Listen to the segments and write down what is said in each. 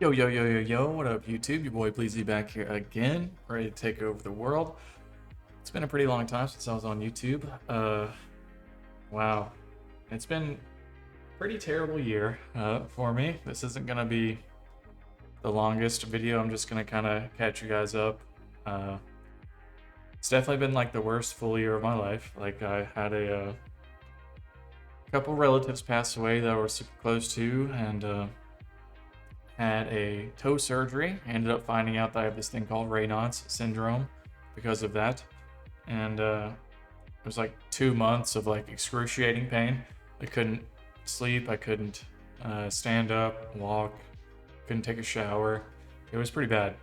Yo, yo, yo, yo, yo, what up, YouTube? Your boy Bleezy back here again, ready to take over the world. It's been a pretty long time since I was on YouTube. Wow. It's been a pretty terrible year for me. This isn't going to be the longest video. I'm just going to kind of catch you guys up. It's definitely been like the worst full year of my life. Like, I had a couple relatives pass away that I was super close to, and had a toe surgery. I ended up finding out that I have this thing called Raynaud's syndrome because of that. And it was like 2 months of like excruciating pain. I couldn't sleep. I couldn't stand up, walk. Couldn't take a shower. It was pretty bad.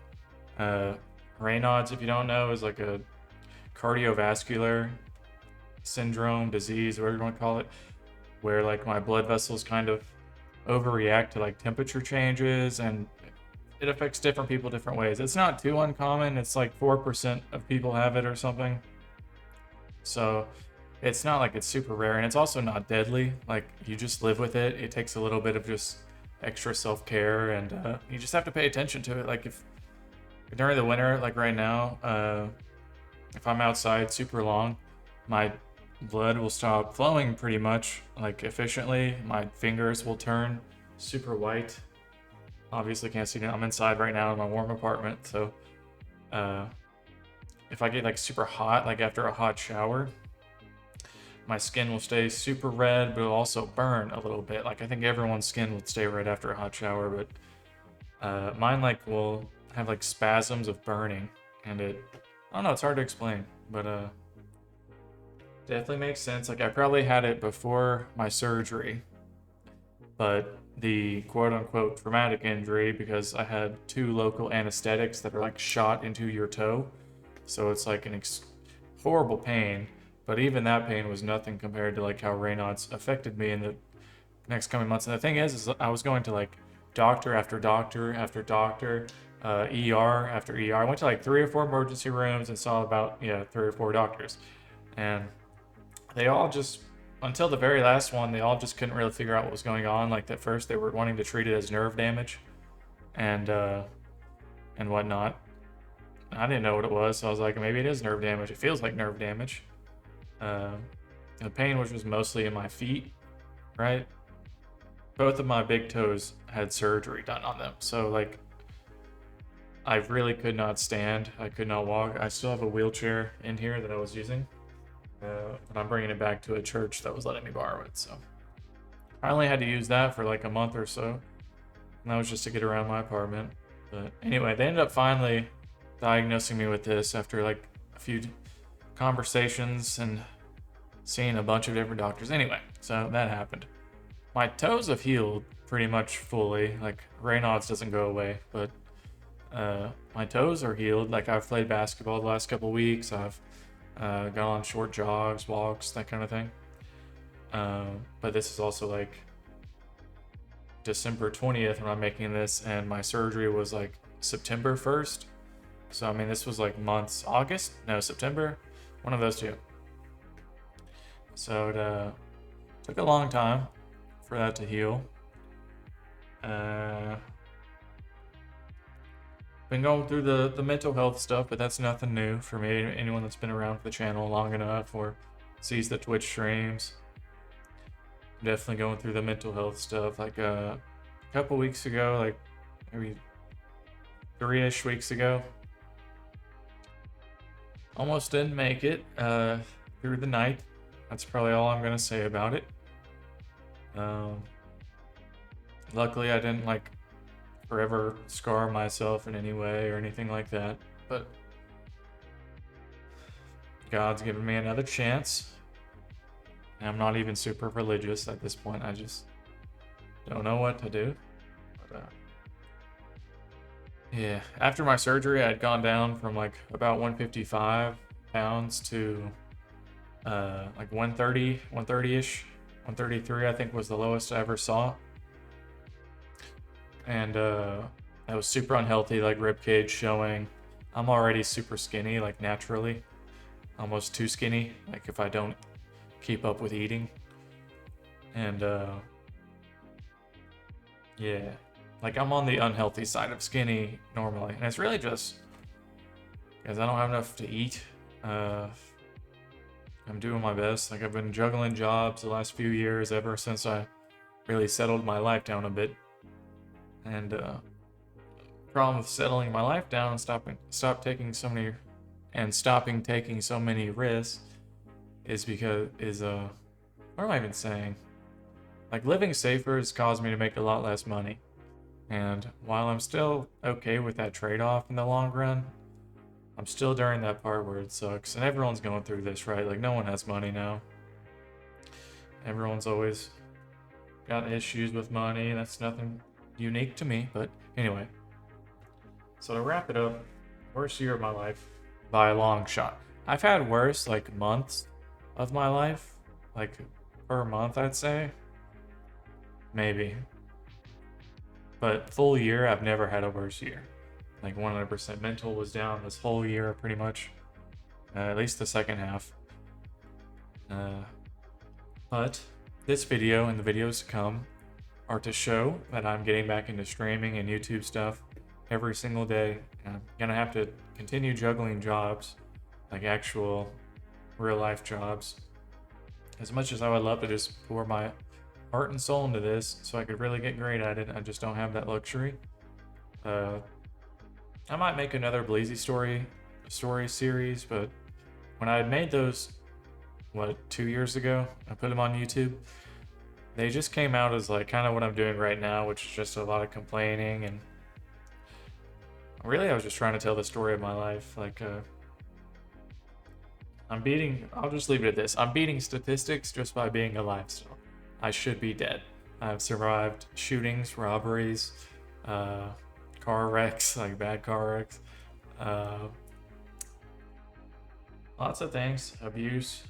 Raynaud's, if you don't know, is like a cardiovascular syndrome, disease, whatever you want to call it, where like my blood vessels kind of overreact to like temperature changes, and it affects different people different ways. It's not too uncommon. It's like 4% of people have it or something. So it's not like it's super rare, and it's also not deadly. Like, you just live with it. It takes a little bit of just extra self-care, and you just have to pay attention to it. Like, if during the winter, like right now, if I'm outside super long, my blood will stop flowing pretty much like efficiently. My fingers will turn super white. Obviously can't see it. I'm inside right now in my warm apartment, so if I get like super hot, like after a hot shower, my skin will stay super red, but it'll also burn a little bit. Like, I think everyone's skin would stay red after a hot shower, but mine like will have like spasms of burning, and I don't know, it's hard to explain, but definitely makes sense. Like, I probably had it before my surgery, but the quote unquote traumatic injury, because I had two local anesthetics that are like shot into your toe. So it's like an horrible pain. But even that pain was nothing compared to like how Raynaud's affected me in the next coming months. And the thing is I was going to like doctor after doctor after doctor, ER after ER. I went to like 3 or 4 emergency rooms and saw about 3 or 4 doctors. And they all just, until the very last one, they all just couldn't really figure out what was going on. Like, at first they were wanting to treat it as nerve damage and whatnot. I didn't know what it was, so I was like, maybe it is nerve damage. It feels like nerve damage. The pain, which was mostly in my feet, right? Both of my big toes had surgery done on them. So like, I really could not stand. I could not walk. I still have a wheelchair in here that I was using. But I'm bringing it back to a church that was letting me borrow it. So I only had to use that for like a month or so. And that was just to get around my apartment. But anyway, they ended up finally diagnosing me with this after like a few conversations and seeing a bunch of different doctors. Anyway, so that happened. My toes have healed pretty much fully. Like, Raynaud's doesn't go away, but my toes are healed. Like, I've played basketball the last couple weeks. I've gone on short jogs, walks, that kind of thing. But this is also like December 20th when I'm making this, and my surgery was like September 1st. So, I mean, this was like months, September, one of those two. So it took a long time for that to heal. Been going through the mental health stuff, but that's nothing new for me. Anyone that's been around for the channel long enough or sees the Twitch streams, definitely going through the mental health stuff. Like, a couple weeks ago, like maybe 3-ish weeks ago, almost didn't make it through the night. That's probably all I'm gonna say about it. Luckily I didn't like forever scar myself in any way or anything like that, but God's given me another chance. And I'm not even super religious at this point. I just don't know what to do. But yeah, after my surgery, I'd gone down from like about 155 pounds to like 130-ish. 133, I think, was the lowest I ever saw. And I was super unhealthy, like rib cage showing. I'm already super skinny, like naturally. Almost too skinny, like if I don't keep up with eating. And yeah, Like, I'm on the unhealthy side of skinny normally, and it's really just because I don't have enough to eat. I'm doing my best. Like, I've been juggling jobs the last few years ever since I really settled my life down a bit. And problem with settling my life down and stopping taking so many risks is what am I even saying? Like, living safer has caused me to make a lot less money. And while I'm still okay with that trade-off in the long run, I'm still during that part where it sucks. And everyone's going through this, right? Like, no one has money now. Everyone's always got issues with money. That's nothing unique to me. But anyway. So to wrap it up, worst year of my life by a long shot. I've had worse, like, months of my life. Like, per month, I'd say. Maybe. But full year, I've never had a worse year. Like, 100% mental was down this whole year, pretty much. At least the second half. But this video and the videos to come are to show that I'm getting back into streaming and YouTube stuff every single day. And I'm gonna have to continue juggling jobs, like actual real life jobs. As much as I would love to just pour my heart and soul into this so I could really get great at it, I just don't have that luxury. I might make another Bleezy story series, but when I had made those, 2 years ago, I put them on YouTube, they just came out as like kind of what I'm doing right now, which is just a lot of complaining, and really I was just trying to tell the story of my life. Like, I'll just leave it at this. I'm beating statistics just by being alive still. I should be dead. I've survived shootings, robberies, car wrecks, like bad car wrecks, lots of things, abuse,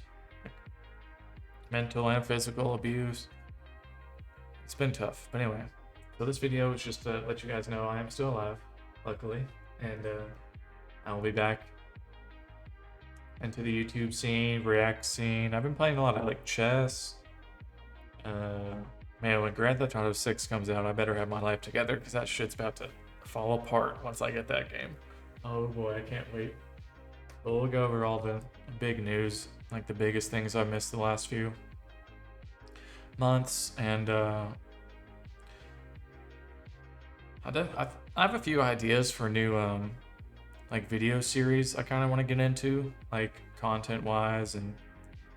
mental and physical abuse. It's been tough, but anyway. So this video is just to let you guys know I am still alive, luckily, and I will be back into the YouTube scene, React scene. I've been playing a lot of like chess. Man, when Grand Theft Auto 6 comes out, I better have my life together because that shit's about to fall apart once I get that game. Oh boy, I can't wait. But we'll go over all the big news, like the biggest things I've missed the last few months, and I have a few ideas for new like video series I kind of want to get into, like content wise, and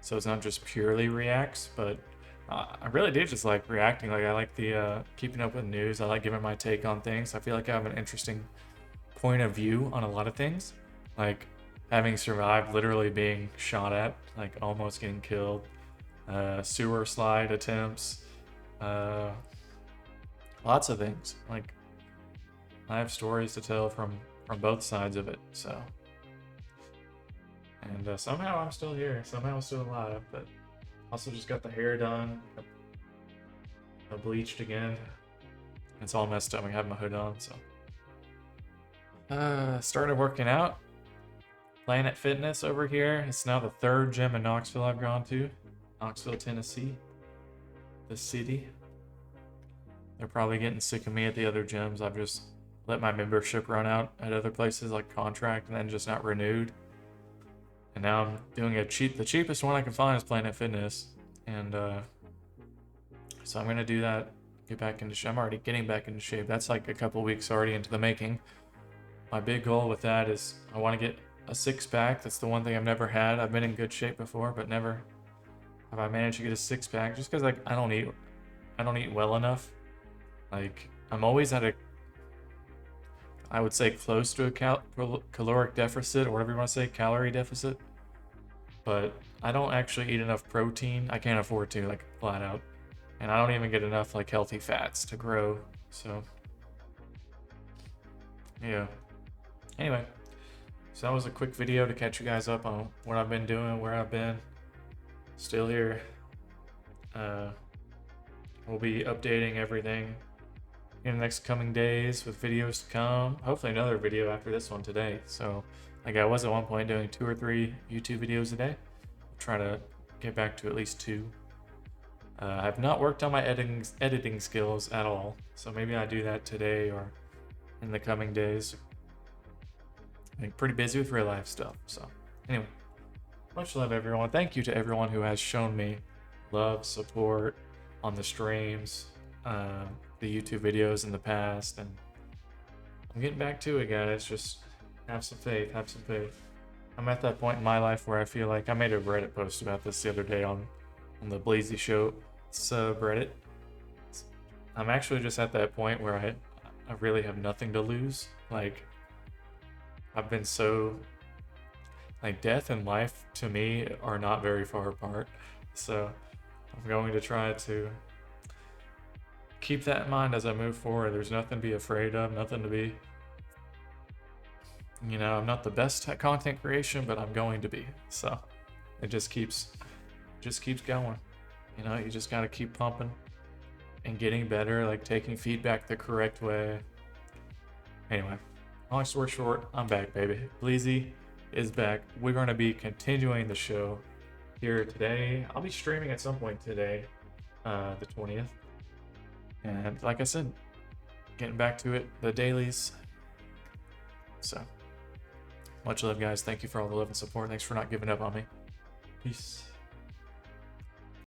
so it's not just purely reacts, but I really do just like reacting. Like, I like the keeping up with news. I like giving my take on things. I feel like I have an interesting point of view on a lot of things, like having survived literally being shot at, like almost getting killed, sewer slide attempts, lots of things. Like, I have stories to tell from both sides of it. So, and somehow I'm still here. Somehow I'm still alive. But also just got the hair done. I bleached again. It's all messed up. I have my hood on. So, started working out. Planet Fitness over here. It's now the third gym in Knoxville I've gone to. Knoxville, Tennessee. The city. They're probably getting sick of me at the other gyms. I've just let my membership run out at other places, like contract, and then just not renewed. And now I'm doing the cheapest one I can find is Planet Fitness. And so I'm gonna do that, get back into shape. I'm already getting back into shape. That's like a couple weeks already into the making. My big goal with that is I want to get a six-pack. That's the one thing I've never had. I've been in good shape before, but never have I managed to get a six-pack, just because like I don't eat well enough. Like, I'm always at I would say close to a caloric deficit, or whatever you want to say, calorie deficit. But I don't actually eat enough protein. I can't afford to, like, flat out. And I don't even get enough, like, healthy fats to grow. So, yeah. Anyway, so that was a quick video to catch you guys up on what I've been doing, where I've been. Still here. We'll be updating everything in the next coming days with videos to come. Hopefully another video after this one today. So, like I was at one point doing 2 or 3 YouTube videos a day. I'll try to get back to at least 2. I've not worked on my editing skills at all, so maybe I do that today or in the coming days. I'm pretty busy with real life stuff. So anyway, much love, everyone. Thank you to everyone who has shown me love, support on the streams, the YouTube videos in the past, and I'm getting back to it, guys. Just have some faith. Have some faith. I'm at that point in my life where I feel like I made a Reddit post about this the other day on the Bleezy show subreddit. I'm actually just at that point where I really have nothing to lose. Like, I've been so, like, death and life to me are not very far apart. So I'm going to try to keep that in mind as I move forward. There's nothing to be afraid of, nothing to be, I'm not the best at content creation, but I'm going to be. So it just keeps going. You just gotta keep pumping and getting better, like taking feedback the correct way. Anyway, long story short, I'm back, baby. Bleezy is back. We're gonna be continuing the show here today. I'll be streaming at some point today, the 20th. And like I said, getting back to it, the dailies. So, much love, guys. Thank you for all the love and support. Thanks for not giving up on me. Peace.